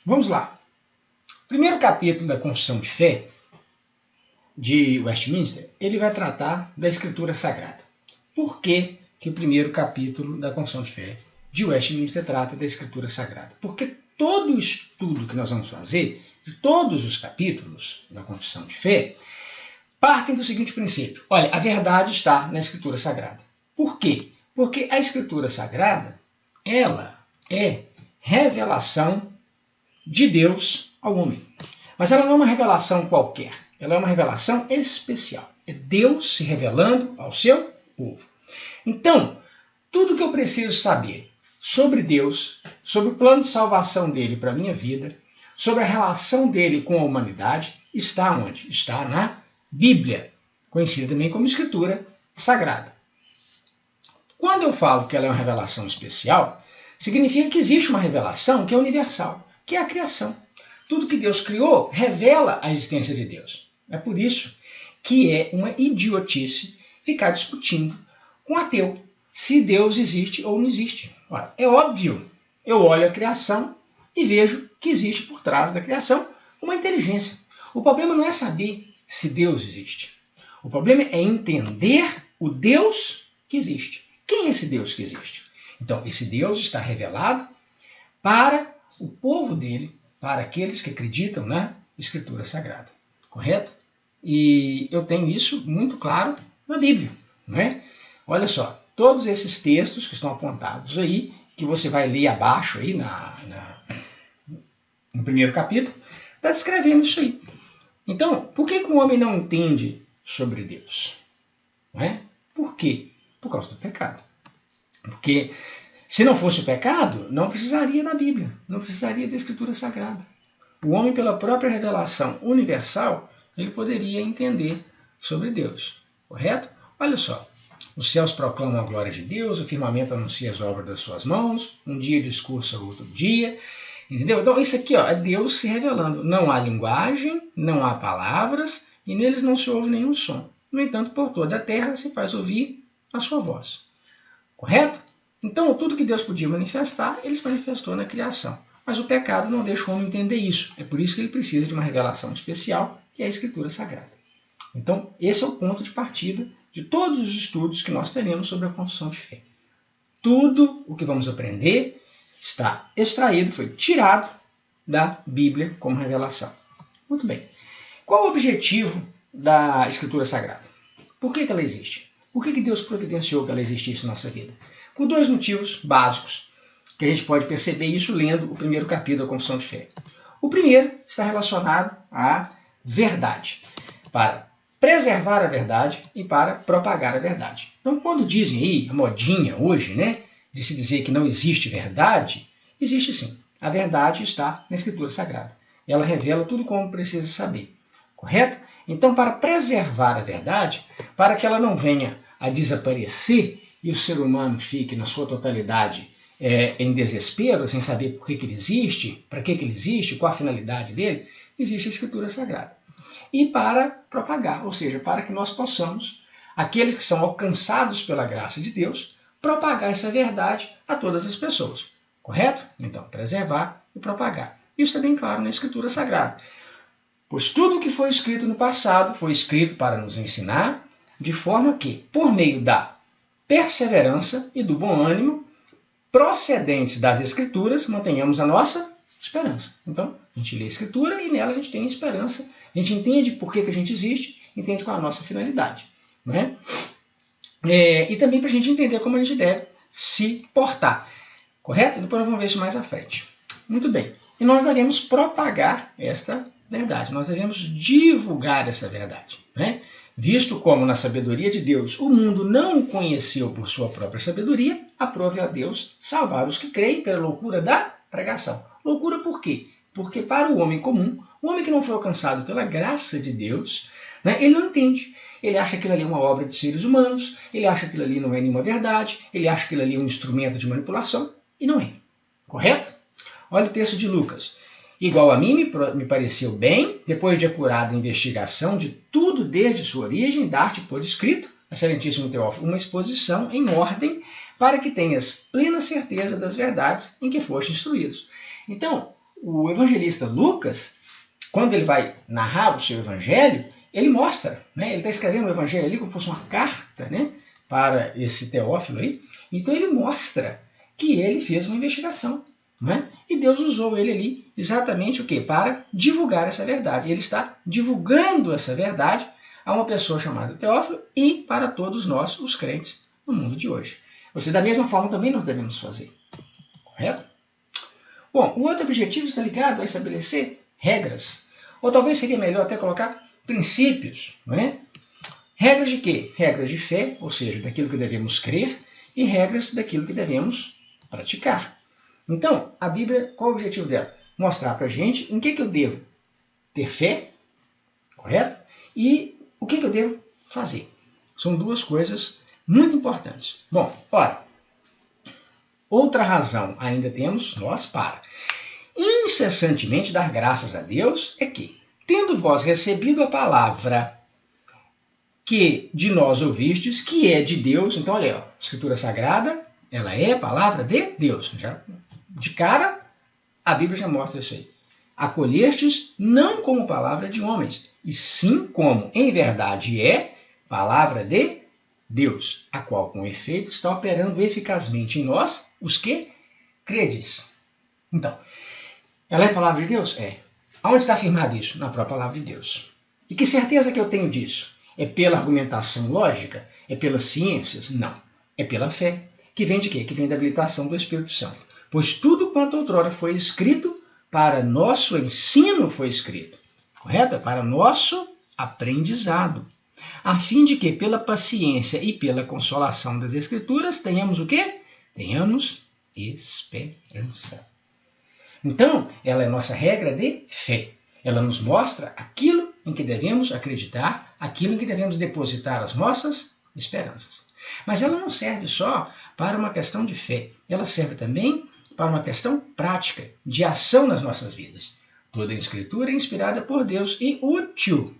Vamos lá. Primeiro capítulo da Confissão de Fé de Westminster, ele vai tratar da Escritura Sagrada. Por que que o primeiro capítulo da Confissão de Fé de Westminster trata da Escritura Sagrada? Porque todo o estudo que nós vamos fazer, de todos os capítulos da Confissão de Fé, partem do seguinte princípio. Olha, a verdade está na Escritura Sagrada. Por quê? Porque a Escritura Sagrada, ela é revelação de Deus ao homem. Mas ela não é uma revelação qualquer. Ela é uma revelação especial. É Deus se revelando ao seu povo. Então, tudo que eu preciso saber sobre Deus, sobre o plano de salvação dele para a minha vida, sobre a relação dele com a humanidade, está onde? Está na Bíblia, conhecida também como Escritura Sagrada. Quando eu falo que ela é uma revelação especial, significa que existe uma revelação que é universal, que é a criação. Tudo que Deus criou revela a existência de Deus. É por isso que é uma idiotice ficar discutindo com ateu se Deus existe ou não existe. Ora, é óbvio, eu olho a criação e vejo que existe por trás da criação uma inteligência. O problema não é saber se Deus existe. O problema é entender o Deus que existe. Quem é esse Deus que existe? Então, esse Deus está revelado para o povo dele, para aqueles que acreditam na Escritura Sagrada. Correto? E eu tenho isso muito claro na Bíblia. Não é? Olha só, todos esses textos que estão apontados aí, que você vai ler abaixo aí no primeiro capítulo, está descrevendo isso aí. Então, por que o homem não entende sobre Deus? Não é? Por quê? Por causa do pecado. Porque se não fosse o pecado, não precisaria da Bíblia, não precisaria da Escritura Sagrada. O homem, pela própria revelação universal, ele poderia entender sobre Deus. Correto? Olha só. Os céus proclamam a glória de Deus, o firmamento anuncia as obras das suas mãos, um dia discursa outro dia. Entendeu? Então, isso aqui é Deus se revelando. Não há linguagem, não há palavras, e neles não se ouve nenhum som. No entanto, por toda a terra se faz ouvir a sua voz. Correto? Então, tudo que Deus podia manifestar, ele se manifestou na criação. Mas o pecado não deixa o homem entender isso. É por isso que ele precisa de uma revelação especial, que é a Escritura Sagrada. Então, esse é o ponto de partida de todos os estudos que nós teremos sobre a confissão de fé. Tudo o que vamos aprender está extraído, foi tirado da Bíblia como revelação. Muito bem. Qual o objetivo da Escritura Sagrada? Por que ela existe? Por que Deus providenciou que ela existisse na nossa vida? Por dois motivos básicos, que a gente pode perceber isso lendo o primeiro capítulo da Confissão de Fé. O primeiro está relacionado à verdade, para preservar a verdade e para propagar a verdade. Então, quando dizem aí, a modinha hoje, né, de se dizer que não existe verdade, existe sim. A verdade está na Escritura Sagrada. Ela revela tudo como precisa saber. Correto? Então, para preservar a verdade, para que ela não venha a desaparecer e o ser humano fique na sua totalidade em desespero, sem saber por que ele existe, para que ele existe, qual a finalidade dele, existe a Escritura Sagrada. E para propagar, ou seja, para que nós possamos, aqueles que são alcançados pela graça de Deus, propagar essa verdade a todas as pessoas. Correto? Então, preservar e propagar. Isso é bem claro na Escritura Sagrada. Pois tudo o que foi escrito no passado foi escrito para nos ensinar, de forma que, por meio da perseverança e do bom ânimo, procedentes das Escrituras, mantenhamos a nossa esperança. Então, a gente lê a Escritura e nela a gente tem esperança, a gente entende por que a gente existe, entende qual é a nossa finalidade. Não é? E também para a gente entender como a gente deve se portar. Correto? Depois nós vamos ver isso mais à frente. Muito bem. E nós devemos propagar esta verdade, nós devemos divulgar essa verdade. Né? Visto como na sabedoria de Deus o mundo não o conheceu por sua própria sabedoria, aprove a Deus salvar os que creem pela loucura da pregação. Loucura por quê? Porque para o homem comum, o homem que não foi alcançado pela graça de Deus, né, ele não entende. Ele acha que aquilo ali é uma obra de seres humanos, ele acha que aquilo ali não é nenhuma verdade, ele acha que aquilo ali é um instrumento de manipulação, e não é. Correto? Olha o texto de Lucas. Igual a mim me pareceu bem, depois de acurada investigação de tudo desde sua origem, dar-te por escrito, excelentíssimo Teófilo, uma exposição em ordem para que tenhas plena certeza das verdades em que foste instruídos. Então, o evangelista Lucas, quando ele vai narrar o seu evangelho, ele mostra, né? Ele está escrevendo o evangelho ali como se fosse uma carta, né, para esse Teófilo aí. Então ele mostra que ele fez uma investigação, né? E Deus usou ele ali exatamente o quê? Para divulgar essa verdade. Ele está divulgando essa verdade a uma pessoa chamada Teófilo e para todos nós, os crentes, no mundo de hoje. Ou seja, da mesma forma também nós devemos fazer. Correto? Bom, o outro objetivo está ligado a estabelecer regras. Ou talvez seria melhor até colocar princípios. Não é? Regras de quê? Regras de fé, ou seja, daquilo que devemos crer, e regras daquilo que devemos praticar. Então, a Bíblia, qual é o objetivo dela? Mostrar para a gente em que eu devo ter fé, correto? E o que eu devo fazer. São duas coisas muito importantes. Bom, ora, outra razão ainda temos nós para incessantemente dar graças a Deus é que, tendo vós recebido a palavra que de nós ouvistes, que é de Deus, então olha aí, a Escritura Sagrada, ela é a palavra de Deus. Já, de cara, a Bíblia já mostra isso aí. Acolhestes não como palavra de homens, e sim como, em verdade, é palavra de Deus, a qual, com efeito, está operando eficazmente em nós, os que credes. Então, ela é palavra de Deus? É. Onde está afirmado isso? Na própria palavra de Deus. E que certeza que eu tenho disso? É pela argumentação lógica? É pelas ciências? Não. É pela fé. Que vem de quê? Que vem da habilitação do Espírito Santo. Pois tudo quanto outrora foi escrito, para nosso ensino foi escrito. Correto? Para nosso aprendizado. A fim de que, pela paciência e pela consolação das Escrituras, tenhamos o quê? Tenhamos esperança. Então, ela é nossa regra de fé. Ela nos mostra aquilo em que devemos acreditar, aquilo em que devemos depositar as nossas esperanças. Mas ela não serve só para uma questão de fé. Ela serve também para uma questão prática, de ação nas nossas vidas. Toda a Escritura é inspirada por Deus e útil.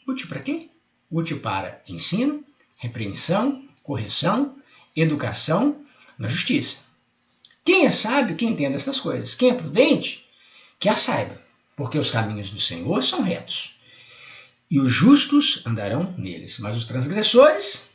Útil para quê? Útil para ensino, repreensão, correção, educação na justiça. Quem é sábio, que entenda essas coisas. Quem é prudente, que a saiba, porque os caminhos do Senhor são retos. E os justos andarão neles, mas os transgressores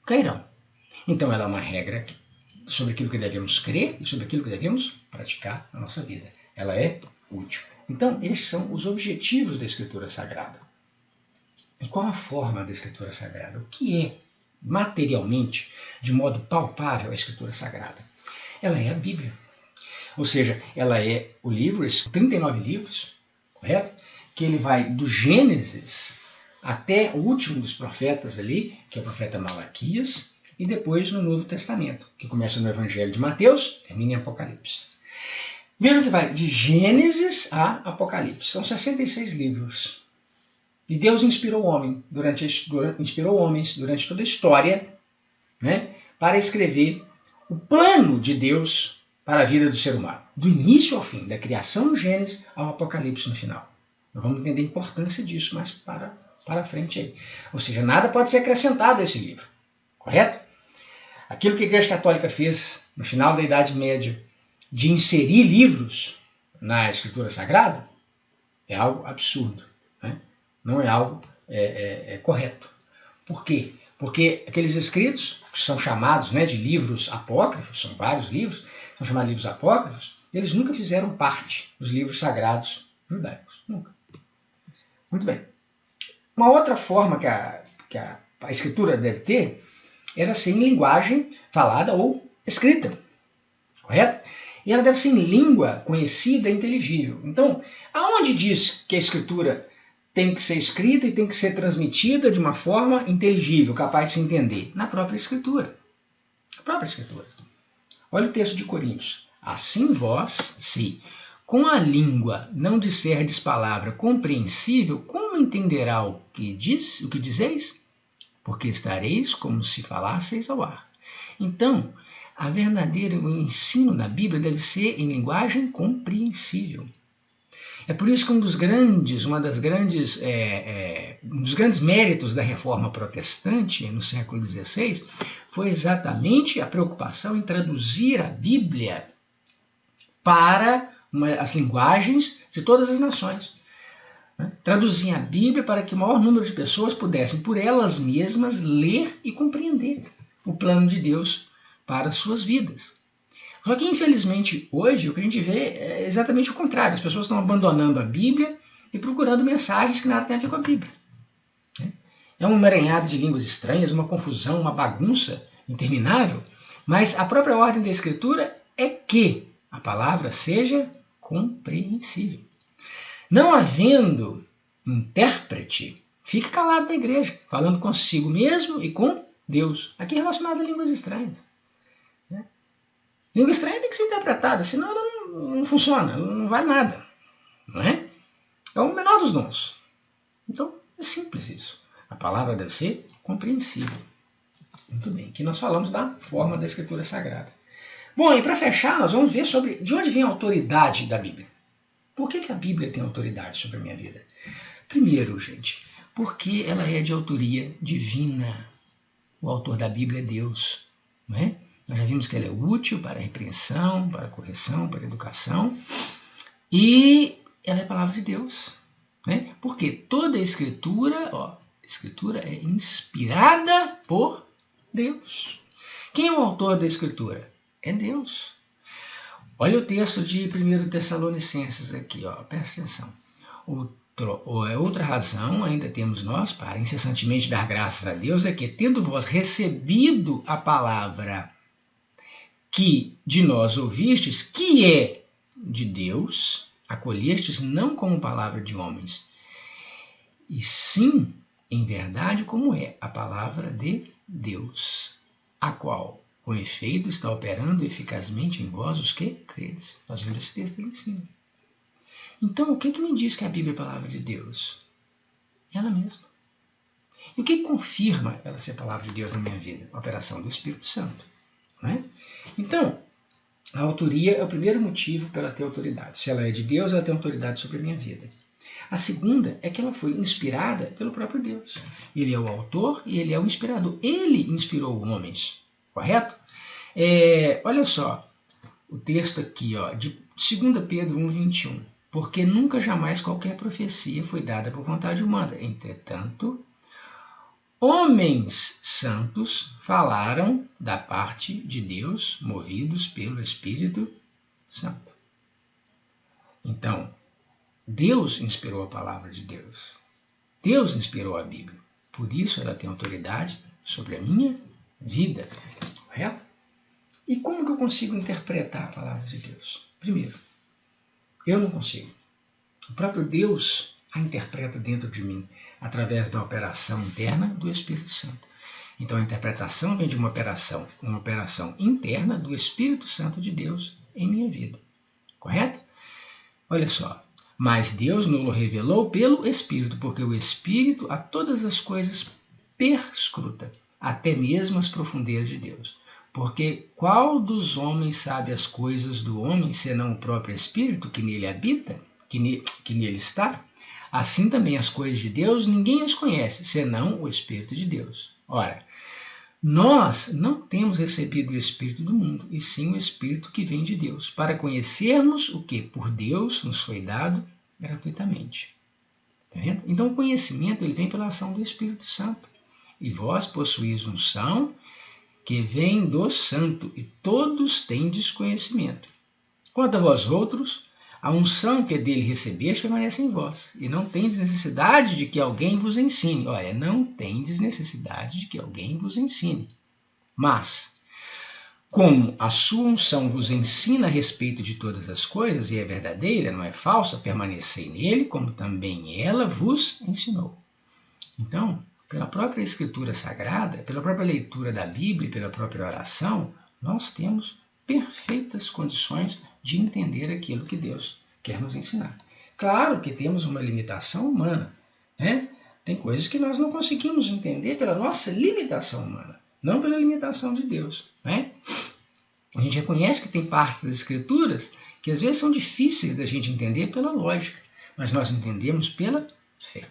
cairão. Então ela é uma regra sobre aquilo que devemos crer e sobre aquilo que devemos praticar na nossa vida. Ela é útil. Então, estes são os objetivos da Escritura Sagrada. E qual a forma da Escritura Sagrada? O que é, materialmente, de modo palpável, a Escritura Sagrada? Ela é a Bíblia. Ou seja, ela é o livro, 39 livros, correto? Que ele vai do Gênesis até o último dos profetas ali, que é o profeta Malaquias, e depois no Novo Testamento, que começa no Evangelho de Mateus, termina em Apocalipse. Vejam que vai de Gênesis a Apocalipse. São 66 livros. E Deus inspirou homens durante toda a história, né, para escrever o plano de Deus para a vida do ser humano. Do início ao fim, da criação no Gênesis ao Apocalipse no final. Nós vamos entender a importância disso mais para frente aí. Ou seja, nada pode ser acrescentado a esse livro. Correto? Aquilo que a Igreja Católica fez no final da Idade Média, de inserir livros na Escritura Sagrada, é algo absurdo. Né? Não é algo correto. Por quê? Porque aqueles escritos, que são chamados, né, de livros apócrifos, são vários livros, são chamados livros apócrifos, eles nunca fizeram parte dos livros sagrados judaicos. Nunca. Muito bem. Uma outra forma que a Escritura deve ter era ser em linguagem falada ou escrita. Correto? E ela deve ser em língua conhecida e inteligível. Então, aonde diz que a Escritura tem que ser escrita e tem que ser transmitida de uma forma inteligível, capaz de se entender? Na própria Escritura. A própria Escritura. Olha o texto de Coríntios. Assim vós, se com a língua não disserdes palavra compreensível, como entenderá o que dizeis? Porque estareis como se falasseis ao ar. Então, o verdadeiro ensino da Bíblia deve ser em linguagem compreensível. É por isso que um dos grandes méritos da Reforma Protestante no século XVI foi exatamente a preocupação em traduzir a Bíblia para as linguagens de todas as nações. Traduziam a Bíblia para que o maior número de pessoas pudessem, por elas mesmas, ler e compreender o plano de Deus para as suas vidas. Só que, infelizmente, hoje, o que a gente vê é exatamente o contrário. As pessoas estão abandonando a Bíblia e procurando mensagens que nada têm a ver com a Bíblia. É um emaranhado de línguas estranhas, uma confusão, uma bagunça interminável, mas a própria ordem da Escritura é que a palavra seja compreensível. Não havendo intérprete, fique calado na igreja, falando consigo mesmo e com Deus. Aqui é relacionado a línguas estranhas. Língua estranha tem que ser interpretada, senão ela não funciona, ela não vale nada. Não é? É o menor dos dons. Então, é simples isso. A palavra deve ser compreensível. Muito bem, aqui nós falamos da forma da Escritura Sagrada. Bom, e para fechar, nós vamos ver sobre de onde vem a autoridade da Bíblia. Por que a Bíblia tem autoridade sobre a minha vida? Primeiro, gente, porque ela é de autoria divina. O autor da Bíblia é Deus. Não é? Nós já vimos que ela é útil para a repreensão, para a correção, para a educação. E ela é a palavra de Deus. Né? Porque toda a Escritura, Escritura é inspirada por Deus. Quem é o autor da Escritura? É Deus. Olha o texto de 1 Tessalonicenses aqui, presta atenção. Outra razão ainda temos nós para incessantemente dar graças a Deus é que, tendo vós recebido a palavra que de nós ouvistes, que é de Deus, acolhestes não como palavra de homens, e sim, em verdade, como é a palavra de Deus, a qual, com efeito, está operando eficazmente em vós os que credes. Nós vemos esse texto aí em cima. Então, o que me diz que a Bíblia é a palavra de Deus? Ela mesma. E o que confirma ela ser a palavra de Deus na minha vida? A operação do Espírito Santo. Não é? Então, a autoria é o primeiro motivo para ela ter autoridade. Se ela é de Deus, ela tem autoridade sobre a minha vida. A segunda é que ela foi inspirada pelo próprio Deus. Ele é o autor e ele é o inspirador. Ele inspirou homens, correto? Olha só, o texto aqui de 2 Pedro 1,21. Porque nunca jamais qualquer profecia foi dada por vontade humana. Entretanto, homens santos falaram da parte de Deus, movidos pelo Espírito Santo. Então, Deus inspirou a palavra de Deus. Deus inspirou a Bíblia. Por isso ela tem autoridade sobre a minha vida. Correto? E como que eu consigo interpretar a palavra de Deus? Primeiro, eu não consigo. O próprio Deus a interpreta dentro de mim, através da operação interna do Espírito Santo. Então a interpretação vem de uma operação interna do Espírito Santo de Deus em minha vida. Correto? Olha só. Mas Deus nos revelou pelo Espírito, porque o Espírito a todas as coisas perscruta, até mesmo as profundezas de Deus. Porque qual dos homens sabe as coisas do homem, senão o próprio Espírito que nele habita, que nele está? Assim também as coisas de Deus ninguém as conhece, senão o Espírito de Deus. Ora, nós não temos recebido o Espírito do mundo, e sim o Espírito que vem de Deus, para conhecermos o que por Deus nos foi dado gratuitamente. Tá vendo? Então o conhecimento ele vem pela ação do Espírito Santo. E vós possuís unção que vem do Santo, e todos tendes conhecimento. Quanto a vós outros, a unção que dele recebeste permanece em vós, e não tendes necessidade de que alguém vos ensine. Olha, não tendes necessidade de que alguém vos ensine. Mas, como a sua unção vos ensina a respeito de todas as coisas, e é verdadeira, não é falsa, permanecei nele, como também ela vos ensinou. Então, pela própria Escritura Sagrada, pela própria leitura da Bíblia, pela própria oração, nós temos perfeitas condições de entender aquilo que Deus quer nos ensinar. Claro que temos uma limitação humana, né? Tem coisas que nós não conseguimos entender pela nossa limitação humana, não pela limitação de Deus, né? A gente reconhece que tem partes das Escrituras que às vezes são difíceis da gente entender pela lógica, mas nós entendemos pela fé.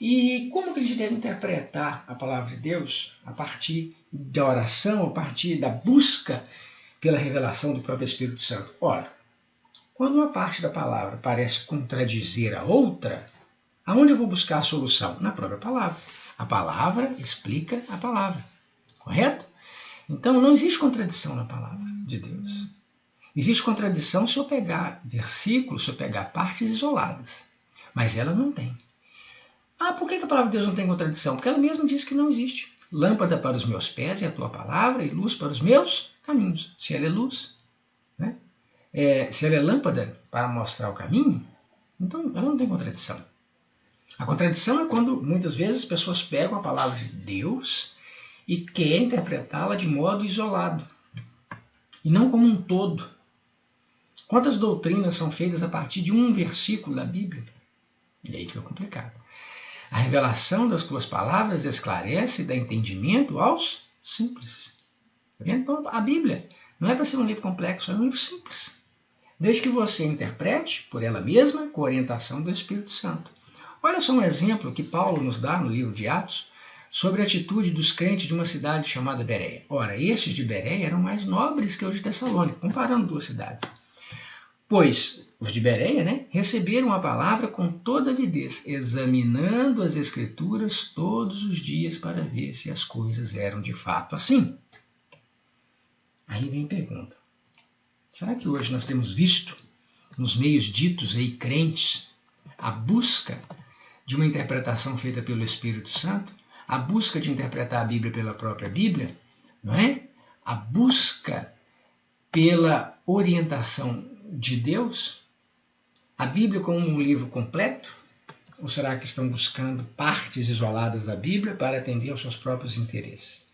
E como que a gente deve interpretar a palavra de Deus a partir da oração, a partir da busca pela revelação do próprio Espírito Santo? Ora, Quando uma parte da palavra parece contradizer a outra, aonde eu vou buscar a solução? Na própria palavra. A palavra explica a palavra. Correto? Então, não existe contradição na palavra de Deus. Existe contradição se eu pegar versículos, se eu pegar partes isoladas. Mas ela não tem. Por que a palavra de Deus não tem contradição? Porque ela mesma diz que não existe. Lâmpada para os meus pés é a tua palavra e luz para os meus caminhos. Se ela é luz, né? Se ela é lâmpada para mostrar o caminho, então ela não tem contradição. A contradição é quando, muitas vezes, as pessoas pegam a palavra de Deus e querem interpretá-la de modo isolado, e não como um todo. Quantas doutrinas são feitas a partir de um versículo da Bíblia? E aí fica complicado. A revelação das tuas palavras esclarece e dá entendimento aos simples. Tá vendo? Então, a Bíblia não é para ser um livro complexo, é um livro simples. Desde que você interprete por ela mesma com a orientação do Espírito Santo. Olha só um exemplo que Paulo nos dá no livro de Atos sobre a atitude dos crentes de uma cidade chamada Bereia. Ora, estes de Bereia eram mais nobres que os de Tessalônica, comparando duas cidades. Pois os de Bereia, receberam a palavra com toda avidez, examinando as Escrituras todos os dias para ver se as coisas eram de fato assim. Aí vem a pergunta. Será que hoje nós temos visto, nos meios ditos aí crentes, a busca de uma interpretação feita pelo Espírito Santo? A busca de interpretar a Bíblia pela própria Bíblia? Não é? A busca pela orientação de Deus? A Bíblia como um livro completo? Ou será que estão buscando partes isoladas da Bíblia para atender aos seus próprios interesses?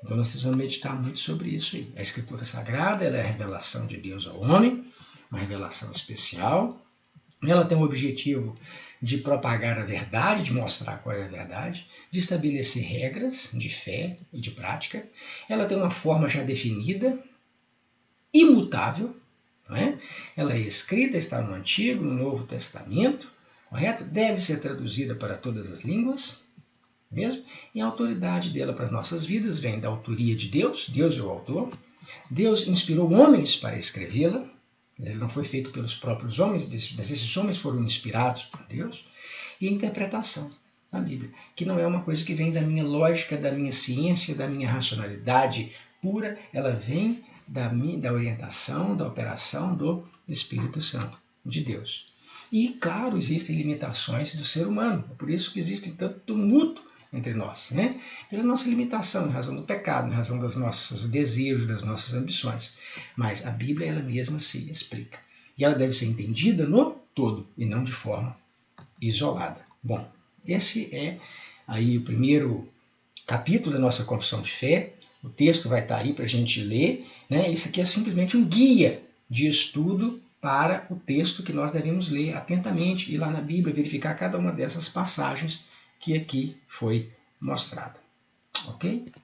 Então nós precisamos meditar muito sobre isso aí. A Escritura Sagrada ela é a revelação de Deus ao homem, uma revelação especial. Ela tem o objetivo de propagar a verdade, de mostrar qual é a verdade, de estabelecer regras de fé e de prática. Ela tem uma forma já definida, imutável. Não é? Ela é escrita, está no Antigo, no Novo Testamento, correto? Deve ser traduzida para todas as línguas, mesmo? E a autoridade dela para as nossas vidas vem da autoria de Deus, Deus é o autor. Deus inspirou homens para escrevê-la, ele não foi feito pelos próprios homens, mas esses homens foram inspirados por Deus. E a interpretação da Bíblia, que não é uma coisa que vem da minha lógica, da minha ciência, da minha racionalidade pura, ela vem da orientação, da operação do Espírito Santo de Deus. E, claro, existem limitações do ser humano, é por isso que existe tanto tumulto entre nós, pela nossa limitação, em razão do pecado, em razão dos nossos desejos, das nossas ambições. Mas a Bíblia ela mesma se explica. E ela deve ser entendida no todo, e não de forma isolada. Bom, esse é aí o primeiro capítulo da nossa confissão de fé. O texto vai estar aí para a gente ler. Isso aqui é simplesmente um guia de estudo para o texto que nós devemos ler atentamente, ir lá na Bíblia, verificar cada uma dessas passagens que aqui foi mostrada. Ok?